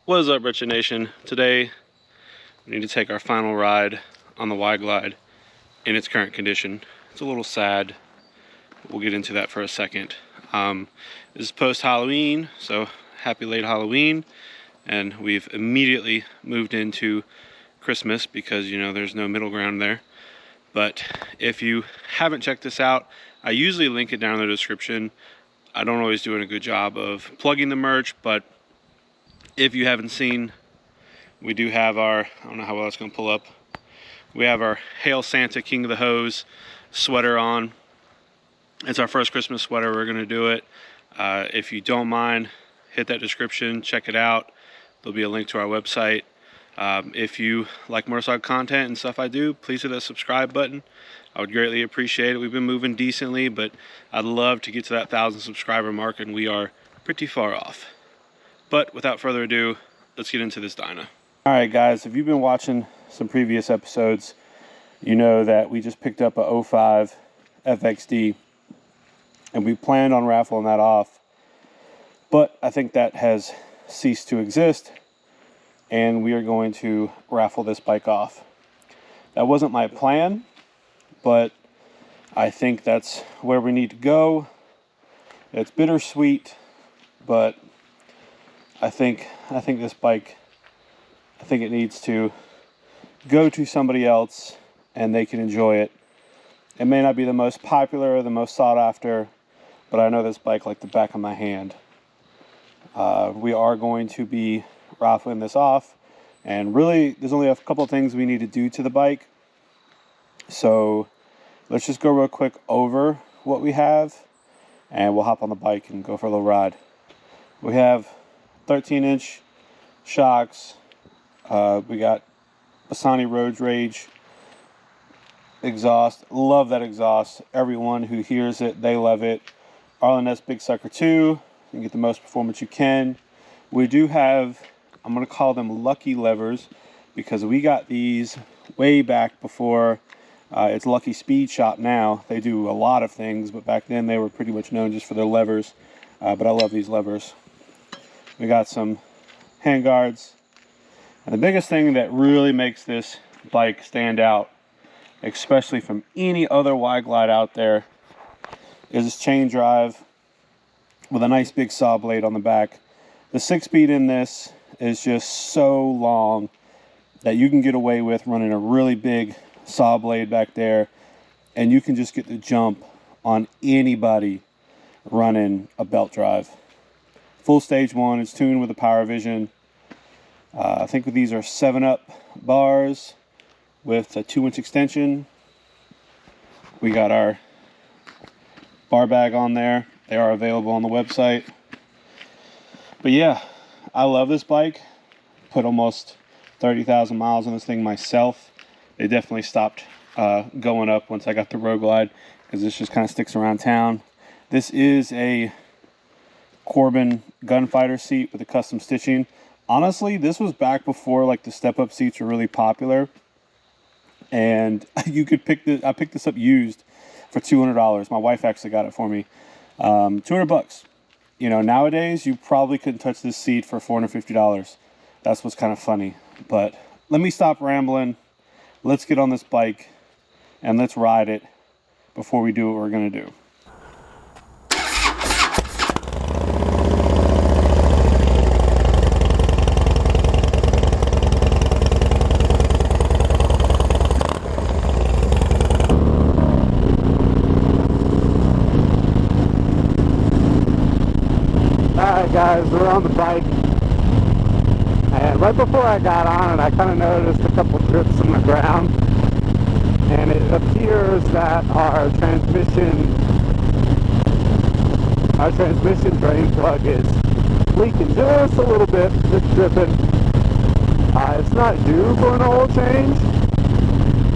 What is up, Wretched Nation? Today we need to take our final ride on the Y-Glide in its current condition. It's a little sad. We'll get into that for a second. This is post-Halloween, so happy late Halloween. And we've immediately moved into Christmas because, you know, there's no middle ground there. But if you haven't checked this out, I usually link it down in the description. I don't always do a good job of plugging the merch, but if you haven't seen, we do have our, I don't know how well it's going to pull up. We have our Hail Santa King of the Hose sweater on. It's our first Christmas sweater. We're going to do it. If you don't mind, hit that description, check it out. There'll be a link to our website. If you like motorcycle content and stuff I do, please hit that subscribe button. I would greatly appreciate it. We've been moving decently, but I'd love to get to that 1,000 subscriber mark, and we are pretty far off. But without further ado, let's get into this dyna. Alright guys, if you've been watching some previous episodes, you know that we just picked up a 05 FXD, and we planned on raffling that off. But I think that has ceased to exist, and we are going to raffle this bike off. That wasn't my plan, but I think that's where we need to go. It's bittersweet, but I think this bike, I think it needs to go to somebody else and they can enjoy it. It may not be the most popular or the most sought after, but I know this bike like the back of my hand. We are going to be raffling this off, and really there's only a couple of things we need to do to the bike. So let's just go real quick over what we have, and we'll hop on the bike and go for a little ride. We have 13-inch shocks. We got Bassani Road Rage exhaust. Love that exhaust. Everyone who hears it, they love it. Arlen S Big Sucker 2. You can get the most performance you can. We do have, I'm going to call them lucky levers, because we got these way back before it's Lucky Speed Shop now. They do a lot of things, but back then they were pretty much known just for their levers. But I love these levers. We got some hand guards. And the biggest thing that really makes this bike stand out, especially from any other Y-Glide out there, is this chain drive with a nice big saw blade on the back. The 6-speed in this is just so long that you can get away with running a really big saw blade back there, and you can just get the jump on anybody running a belt drive. Full stage 1 is tuned with a power vision. I think these are 7-up bars with a 2-inch extension. We got our bar bag on there. They are available on the website. But yeah, I love this bike. Put almost 30,000 miles on this thing myself. They definitely stopped going up once I got the Road Glide, because this just kind of sticks around town. This is a Corbin gunfighter seat with the custom stitching. Honestly, this was back before like the step-up seats were really popular, and you could pick this. I picked this up used for $200. My wife actually got it for me. $200. You know, nowadays you probably couldn't touch this seat for $450. That's what's kind of funny. But let me stop rambling. Let's get on this bike and let's ride it before we do what we're gonna do. Alright guys, we're on the bike, and right before I got on it I kind of noticed a couple drips in the ground, and it appears that our transmission drain plug is leaking just a little bit, just dripping. It's not due for an oil change,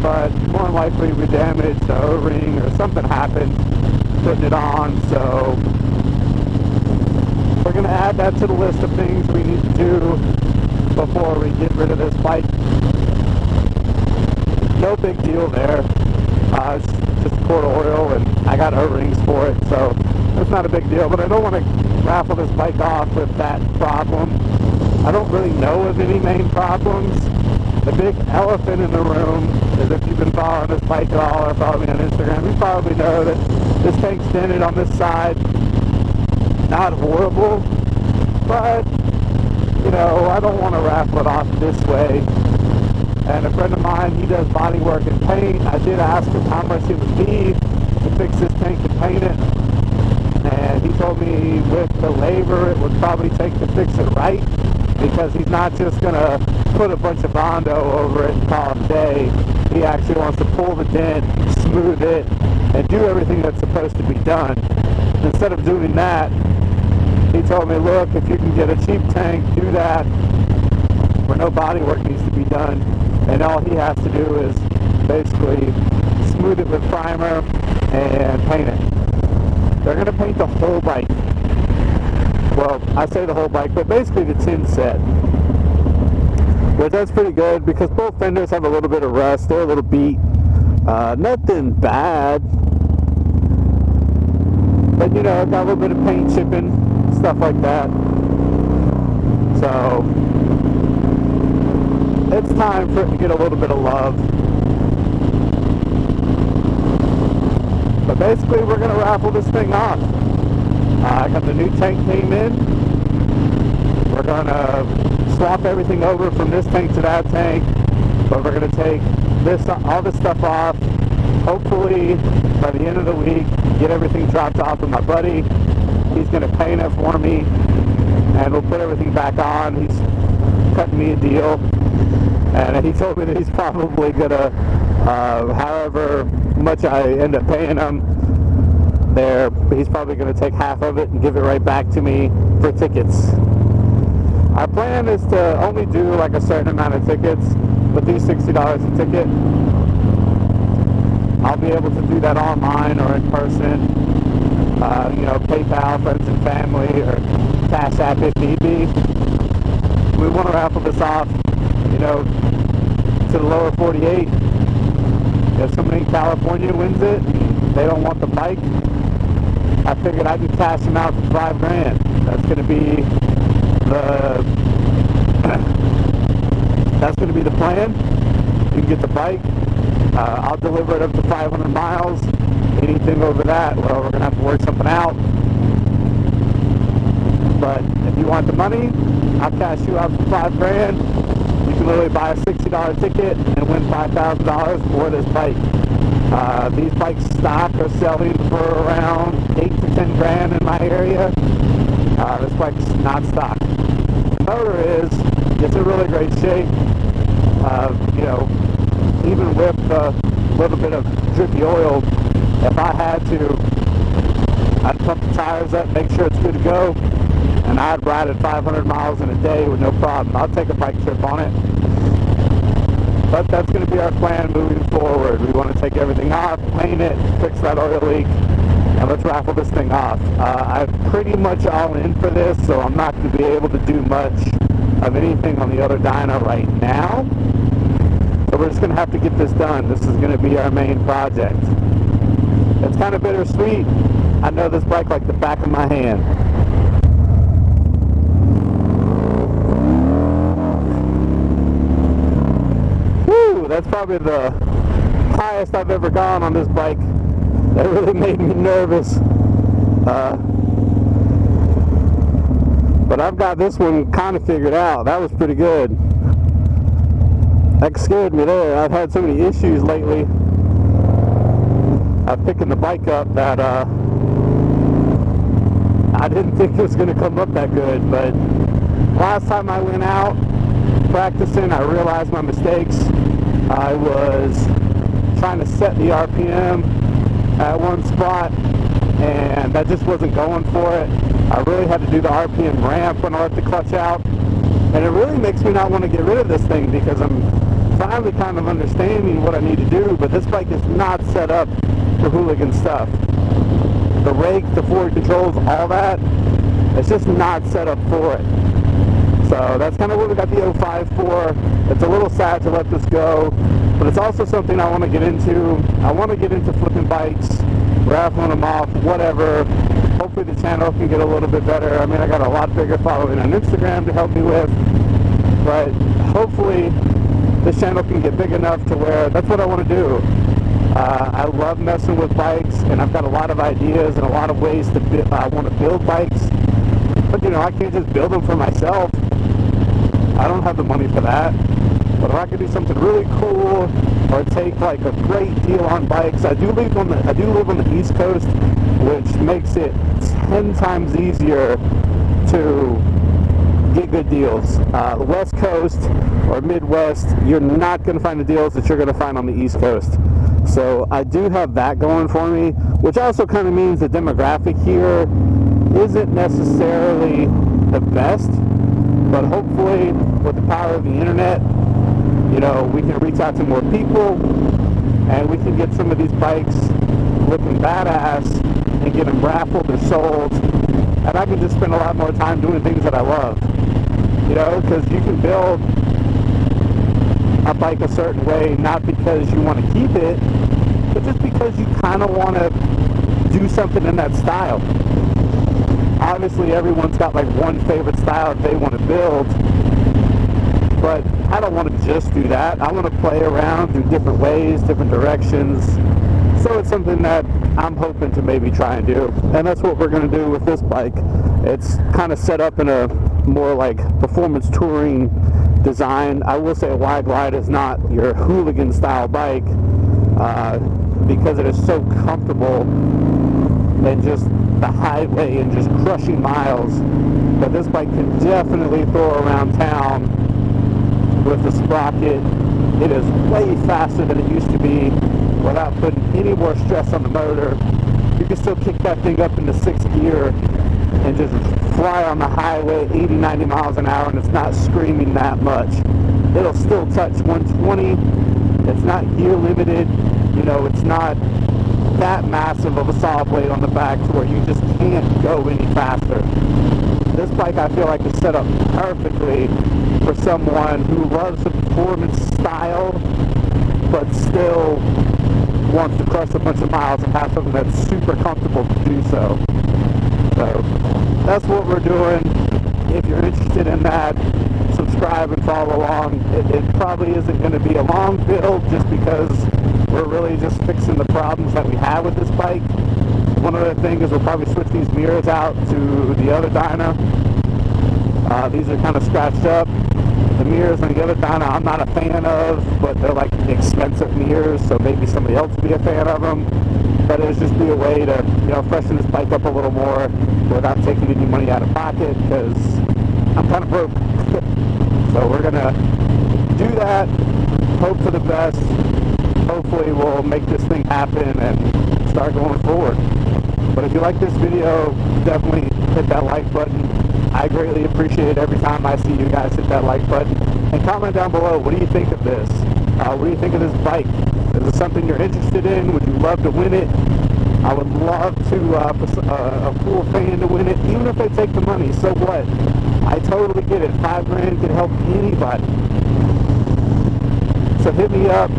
but more than likely we damaged the O-ring or something happened putting it on, so we're going to add that to the list of things we need to do before we get rid of this bike. No big deal there. It's just a quart of oil, and I got O-rings for it, so it's not a big deal. But I don't want to raffle this bike off with that problem. I don't really know of any main problems. The big elephant in the room is, if you've been following this bike at all or follow me on Instagram, you probably know that this tank's dented on this side. Not horrible, but, you know, I don't want to raffle it off this way. And a friend of mine, he does body work and paint. I did ask him how much it would be to fix this tank and paint it. And he told me with the labor it would probably take to fix it right, because he's not just going to put a bunch of Bondo over it and call it a day. He actually wants to pull the dent, smooth it, and do everything that's supposed to be done. Instead of doing that, he told me, look, if you can get a cheap tank, do that, where no body work needs to be done, and all he has to do is basically smooth it with primer and paint it. They're going to paint the whole bike. Well, I say the whole bike, but basically the tin set. But that's pretty good, because both fenders have a little bit of rust. They're a little beat. Nothing bad. But, you know, got a little bit of paint chipping, stuff like that. So, it's time for it to get a little bit of love. But basically, we're going to raffle this thing off. I got the new tank came in. We're going to swap everything over from this tank to that tank. But we're going to take all this stuff off. Hopefully, by the end of the week, get everything dropped off with my buddy. He's going to paint it for me, and we'll put everything back on. He's cutting me a deal, and he told me that he's probably going to, however much I end up paying him there, he's probably going to take half of it and give it right back to me for tickets. Our plan is to only do like a certain amount of tickets, but these $60 a ticket, I'll be able to do that online or in person, you know, PayPal, friends and family, or Cash App if need be. We want to raffle this off, you know, to the lower 48. If somebody in California wins it, they don't want the bike, I figured I could cash them out for $5,000. That's going to be the plan. You can get the bike. I'll deliver it up to 500 miles. Anything over that, well, we're going to have to work something out. But if you want the money, I'll cash you out for $5,000. You can literally buy a $60 ticket and win $5,000 for this bike. These bikes stock are selling for around $8 to $10,000 in my area. This bike's not stock. The motor it's in really great shape. You know, even with a little bit of drippy oil, if I had to, I'd pump the tires up, make sure it's good to go, and I'd ride it 500 miles in a day with no problem. I'll take a bike trip on it. But that's going to be our plan moving forward. We want to take everything off, paint it, fix that oil leak, and let's raffle this thing off. I'm pretty much all in for this, so I'm not going to be able to do much of anything on the other dyna right now. So we're just going to have to get this done. This is going to be our main project. It's kind of bittersweet. I know this bike like the back of my hand. Woo! That's probably the highest I've ever gone on this bike. That really made me nervous. But I've got this one kind of figured out. That was pretty good. That scared me there. I've had so many issues lately picking the bike up that I didn't think it was going to come up that good. But last time I went out practicing, I realized my mistakes. I was trying to set the RPM at one spot, and that just wasn't going for it. I really had to do the RPM ramp when I let the clutch out, and it really makes me not want to get rid of this thing, because I'm finally kind of understanding what I need to do. But this bike is not set up for hooligan stuff. The rake, the forward controls, all that, it's just not set up for it. So that's kind of what we got the 05 for. It's a little sad to let this go, but it's also something I want to get into. I want to get into flipping bikes, raffling them off, whatever. Hopefully the channel can get a little bit better. I mean, I got a lot bigger following on Instagram to help me with. but hopefully this channel can get big enough to where that's what I want to do. I love messing with bikes, and I've got a lot of ideas and a lot of ways to I want to build bikes, but you know, I can't just build them for myself. I don't have the money for that. But if I could do something really cool, or take like a great deal on bikes, I do live on the East Coast, which makes it 10 times easier to get good deals. The West Coast or Midwest, you're not going to find the deals that you're going to find on the East Coast. So I do have that going for me, which also kind of means the demographic here isn't necessarily the best, but hopefully with the power of the internet, you know, we can reach out to more people and we can get some of these bikes looking badass and get them raffled or sold, and I can just spend a lot more time doing things that I love. You know, because you can build a bike a certain way, not because you want to keep it, but just because you kind of want to do something in that style. Obviously, everyone's got like one favorite style that they want to build, but I don't want to just do that. I want to play around, do different ways, different directions. So it's something that I'm hoping to maybe try and do, and that's what we're going to do with this bike. It's kind of set up in a more like performance touring design. I will say a wide glide is not your hooligan style bike, because it is so comfortable and just the highway and just crushing miles. But this bike can definitely throw around town with the sprocket. It is way faster than it used to be without putting any more stress on the motor. You can still kick that thing up into 6th gear and just fly on the highway 80-90 miles an hour, and it's not screaming that much. It'll still touch 120. It's not gear limited. You know, it's not that massive of a saw blade on the back to where you just can't go any faster. This bike, I feel like, is set up perfectly for someone who loves the performance style but still wants to crush a bunch of miles and have something that's super comfortable to do so. So that's what we're doing. If you're interested in that, subscribe and follow along. It probably isn't going to be a long build just because we're really just fixing the problems that we have with this bike. One other thing is we'll probably switch these mirrors out to the other dyna. These are kind of scratched up. The mirrors on the other dyna I'm not a fan of, but they're like expensive mirrors, so maybe somebody else will be a fan of them. But it'll just be a way to, you know, freshen this bike up a little more without taking any money out of pocket, because I'm kind of broke. So we're gonna do that, hope for the best. Hopefully we'll make this thing happen and start going forward. But if you like this video, definitely hit that like button. I greatly appreciate it every time I see you guys hit that like button. And comment down below, what do you think of this? What do you think of this bike? Is it something you're interested in? Would you love to win it? I would love to a cool fan to win it, even if they take the money. So what? I totally get it. $5 grand can help anybody. So hit me up.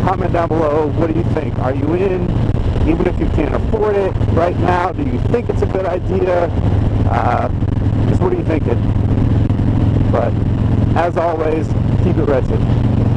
Comment down below. What do you think? Are you in? Even if you can't afford it right now, do you think it's a good idea? Just what are you thinking? But as always, keep it wretched.